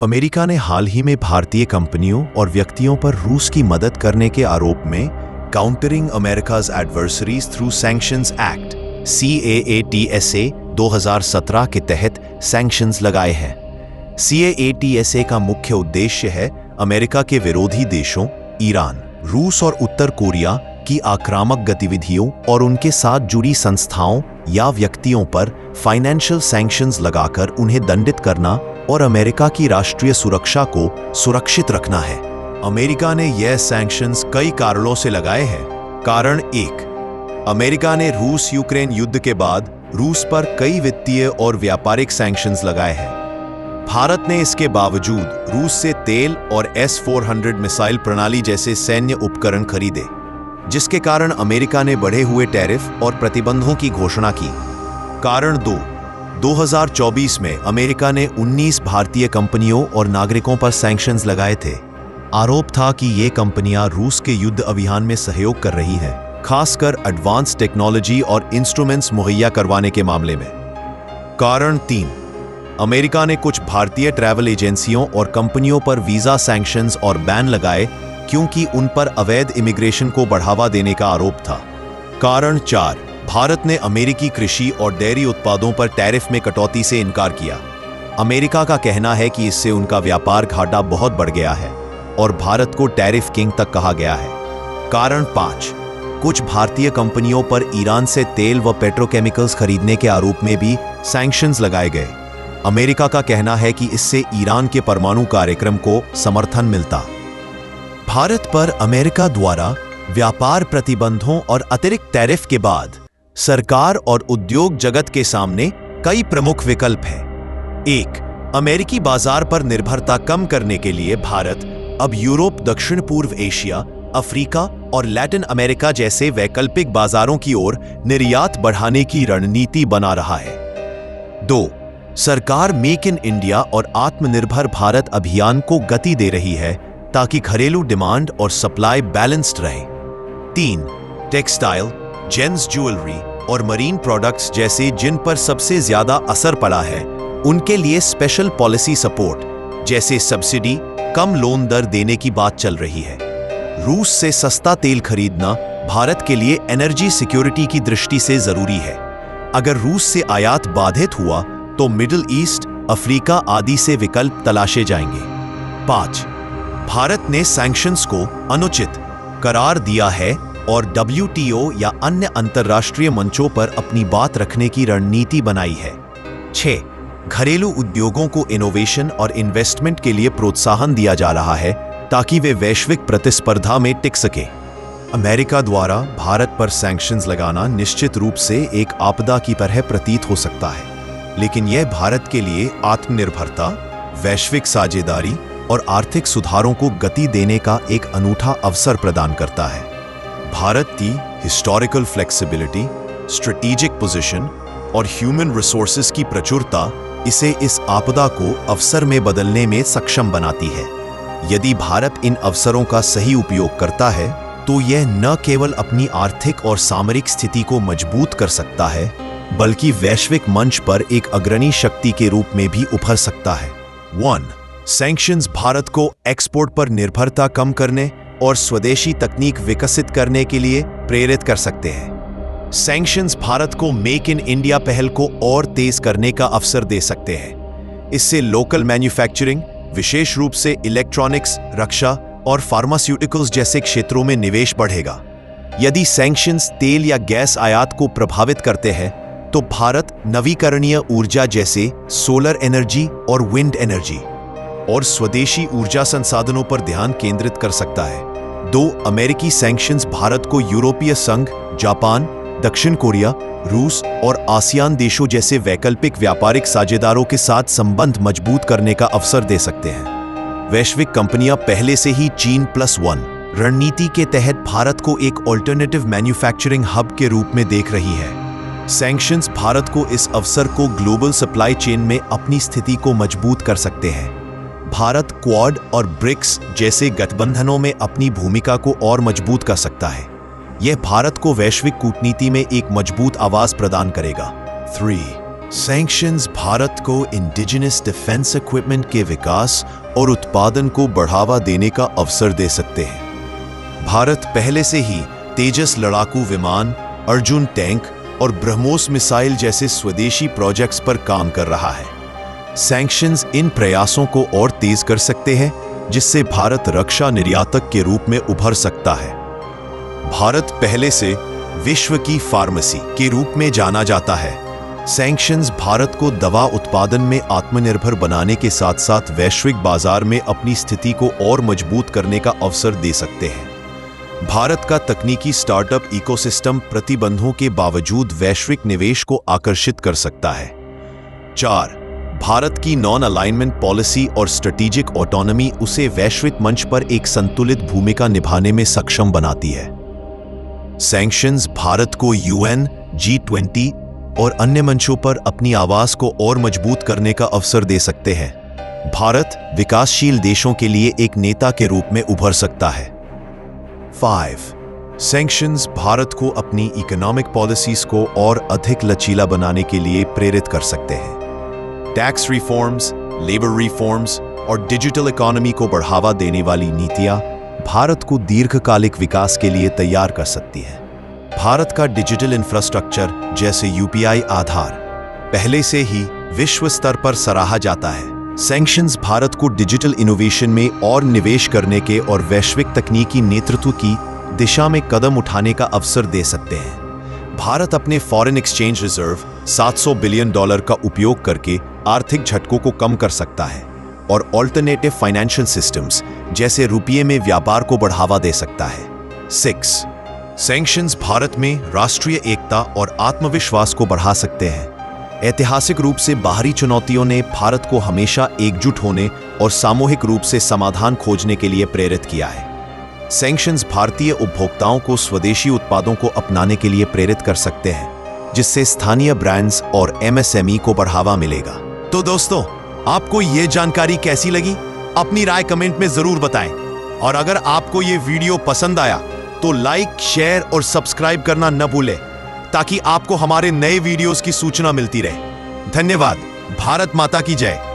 America ने हाल ही में भारतीय कंपनियों और व्यक्तियों पर रूस की मदद करने के आरोप में countering America's adversaries through sanctions act CAATSA 2017 के तहत सैंक्शंस लगाए हैं। CAATSA का मुख्य उद्देश्य है अमेरिका के विरोधी देशों ईरान, रूस और उत्तर कोरिया की आक्रामक गतिविधियों और उनके साथ जुड़ी संस्थाओं या व्यक्तियों पर फाइनेंशियल सैंक्शंस लगाकर उन्हें दंडित करना और अमेरिका की राष्ट्रीय सुरक्षा को सुरक्षित रखना है। अमेरिका ने यह सैंक्शंस कई कारणों से लगाए हैं। कारण 1, अमेरिका ने रूस यूक्रेन युद्ध के बाद रूस पर कई वित्तीय और व्यापारिक सैंक्शंस लगाए हैं। भारत ने इसके बावजूद रूस से तेल और S-400 मिसाइल प्रणाली जैसे सैन्य उपकरण खरीदे, जिसके कारण अमेरिका ने बढ़े हुए टैरिफ और प्रतिबंधों की घोषणा की। कारण 2, 2024 में अमेरिका ने 19 भारतीय कंपनियों और नागरिकों पर सैंक्शंस लगाए थे। आरोप था कि ये कंपनियां रूस के युद्ध अभियान में सहयोग कर रही हैं, खासकर एडवांस टेक्नोलॉजी और इंस्ट्रूमेंट्स मुहैया करवाने के मामले में। कारण 3, अमेरिका ने कुछ भारतीय ट्रैवल एजेंसियों और कंपनियों पर वीजा सैंक्शंस और बैन लगाए क्योंकि उन पर अवैध इमिग्रेशन को बढ़ावा देने का आरोप था। कारण 4, भारत ने अमेरिकी कृषि और डेयरी उत्पादों पर टैरिफ में कटौती से इनकार किया। अमेरिका का कहना है कि इससे उनका व्यापार घाटा बहुत बढ़ गया है और भारत को टैरिफ किंग तक कहा गया है। कारण 5, कुछ भारतीय कंपनियों पर ईरान से तेल व पेट्रोकेमिकल्स खरीदने के आरोप में भी सैंक्शंस लगाए गए। अमेरिका का कहना है कि इससे ईरान के परमाणु कार्यक्रम को समर्थन मिलता। भारत पर अमेरिका द्वारा व्यापार प्रतिबंधों और अतिरिक्त टैरिफ के बाद सरकार और उद्योग जगत के सामने कई प्रमुख विकल्प हैं। 1, अमेरिकी बाजार पर निर्भरता कम करने के लिए भारत अब यूरोप, दक्षिण पूर्व एशिया, अफ्रीका और लैटिन अमेरिका जैसे वैकल्पिक बाजारों की ओर निर्यात बढ़ाने की रणनीति बना रहा है। 2, सरकार मेक इन इंडिया और आत्मनिर्भर भारत अभियान को गति दे रही है ताकि घरेलू डिमांड और सप्लाई बैलेंस्ड रहे। 3, टेक्सटाइल, जेम्स ज्वेलरी और मरीन प्रोडक्ट्स जैसे जिन पर सबसे ज्यादा असर पड़ा है, उनके लिए स्पेशल पॉलिसी सपोर्ट जैसे सब्सिडी, कम लोन दर देने की बात चल रही है। रूस से सस्ता तेल खरीदना भारत के लिए एनर्जी सिक्योरिटी की दृष्टि से जरूरी है। अगर रूस से आयात बाधित हुआ तो मिडिल ईस्ट, अफ्रीका आदि से विकल्प तलाशे जाएंगे। 5, भारत ने सैंक्शंस को अनुचित करार दिया है और WTO या अन्य अंतर्राष्ट्रीय मंचों पर अपनी बात रखने की रणनीति बनाई है। 6, घरेलू उद्योगों को इनोवेशन और इन्वेस्टमेंट के लिए प्रोत्साहन दिया जा रहा है ताकि वे वैश्विक प्रतिस्पर्धा में टिक सके। अमेरिका द्वारा भारत पर सैंक्शंस लगाना निश्चित रूप से एक आपदा की तरह प्रतीत हो सकता है, लेकिन यह भारत के लिए आत्मनिर्भरता, वैश्विक साझेदारी और आर्थिक सुधारों को गति देने का एक अनूठा अवसर प्रदान करता है। भारत की हिस्टोरिकल फ्लेक्सिबिलिटी, स्ट्रेटेजिक पोजीशन और ह्यूमन रिसोर्सेज की प्रचुरता इसे इस आपदा को अवसर में बदलने में सक्षम बनाती है। यदि भारत इन अवसरों का सही उपयोग करता है तो यह न केवल अपनी आर्थिक और सामरिक स्थिति को मजबूत कर सकता है, बल्कि वैश्विक मंच पर एक अग्रणी शक्ति के रूप में भी उभर सकता है। 1, सैंक्शंस भारत को एक्सपोर्ट पर निर्भरता कम करने और स्वदेशी तकनीक विकसित करने के लिए प्रेरित कर सकते हैं। सैंक्शंस भारत को मेक इन इंडिया पहल को और तेज करने का अवसर दे सकते हैं। इससे लोकल मैन्युफैक्चरिंग, विशेष रूप से इलेक्ट्रॉनिक्स, रक्षा और फार्मास्यूटिकल्स जैसे क्षेत्रों में निवेश बढ़ेगा। यदि सैंक्शंस तेल या गैस आयात को प्रभावित करते हैं तो भारत नवीकरणीय ऊर्जा जैसे सोलर एनर्जी और विंड एनर्जी और स्वदेशी ऊर्जा संसाधनों पर ध्यान केंद्रित कर सकता है। 2, अमेरिकी सैंक्शंस भारत को यूरोपीय संघ, जापान, दक्षिण कोरिया, रूस और आसियान देशों जैसे वैकल्पिक व्यापारिक साझेदारों के साथ संबंध मजबूत करने का अवसर दे सकते हैं। वैश्विक कंपनियां पहले से ही चीन+1 रणनीति के तहत भारत को एक ऑल्टरनेटिव मैन्युफैक्चरिंग हब के रूप में देख रही है। सैंक्शंस भारत को इस अवसर को ग्लोबल सप्लाई चेन में अपनी स्थिति को मजबूत कर सकते हैं। भारत क्वाड और ब्रिक्स जैसे गठबंधनों में अपनी भूमिका को और मजबूत कर सकता है। यह भारत को वैश्विक कूटनीति में एक मजबूत आवाज प्रदान करेगा। 3, सैंक्शंस भारत को इंडिजिनस डिफेंस इक्विपमेंट के विकास और उत्पादन को बढ़ावा देने का अवसर दे सकते हैं। भारत पहले से ही तेजस लड़ाकू विमान, अर्जुन टैंक और ब्रह्मोस मिसाइल जैसे स्वदेशी प्रोजेक्ट्स पर काम कर रहा है। सैंक्शंस इन प्रयासों को और तेज कर सकते हैं, जिससे भारत रक्षा निर्यातक के रूप में उभर सकता है। भारत पहले से विश्व की फार्मेसी के रूप में जाना जाता है। सैंक्शंस भारत को दवा उत्पादन में आत्मनिर्भर बनाने के साथ साथ वैश्विक बाजार में अपनी स्थिति को और मजबूत करने का अवसर दे सकते हैं। भारत का तकनीकी स्टार्टअप इकोसिस्टम प्रतिबंधों के बावजूद वैश्विक निवेश को आकर्षित कर सकता है। 4. भारत की नॉन अलाइनमेंट पॉलिसी और स्ट्रेटेजिक ऑटोनॉमी उसे वैश्विक मंच पर एक संतुलित भूमिका निभाने में सक्षम बनाती है। सैंक्शंस भारत को UN, G20 और अन्य मंचों पर अपनी आवाज को और मजबूत करने का अवसर दे सकते हैं। भारत विकासशील देशों के लिए एक नेता के रूप में उभर सकता है। 5. सैंक्शंस भारत को अपनी इकोनॉमिक पॉलिसीज को और अधिक लचीला बनाने के लिए प्रेरित कर सकते हैं। टैक्स रिफॉर्म्स, लेबर रिफॉर्म्स और डिजिटल इकोनॉमी को बढ़ावा देने वाली नीतियां भारत को दीर्घकालिक विकास के लिए तैयार कर सकती है। भारत का डिजिटल इंफ्रास्ट्रक्चर जैसे UPI आधार पहले से ही विश्व स्तर पर सराहा जाता है। सैंक्शंस भारत को डिजिटल इनोवेशन में और निवेश करने के और वैश्विक तकनीकी नेतृत्व की दिशा में कदम उठाने का अवसर दे सकते हैं। भारत अपने फॉरेन एक्सचेंज रिजर्व $700 बिलियन का उपयोग करके आर्थिक झटकों को कम कर सकता है और ऑल्टरनेटिव फाइनेंशियल सिस्टम्स जैसे रुपये में व्यापार को बढ़ावा दे सकता है। 6. सैंक्शंस भारत में राष्ट्रीय एकता और आत्मविश्वास को बढ़ा सकते हैं। ऐतिहासिक रूप से बाहरी चुनौतियों ने भारत को हमेशा एकजुट होने और सामूहिक रूप से समाधान खोजने के लिए प्रेरित किया है। सैंक्शंस भारतीय उपभोक्ताओं को स्वदेशी उत्पादों को अपनाने के लिए प्रेरित कर सकते हैं, जिससे स्थानीय ब्रांड्स और MSME को बढ़ावा मिलेगा। तो दोस्तों, आपको ये जानकारी कैसी लगी? अपनी राय कमेंट में जरूर बताएं। और अगर आपको ये वीडियो पसंद आया तो लाइक, शेयर और सब्सक्राइब करना न भूलें, ताकि आपको हमारे नए वीडियोस की सूचना मिलती रहे। धन्यवाद। भारत माता की जय।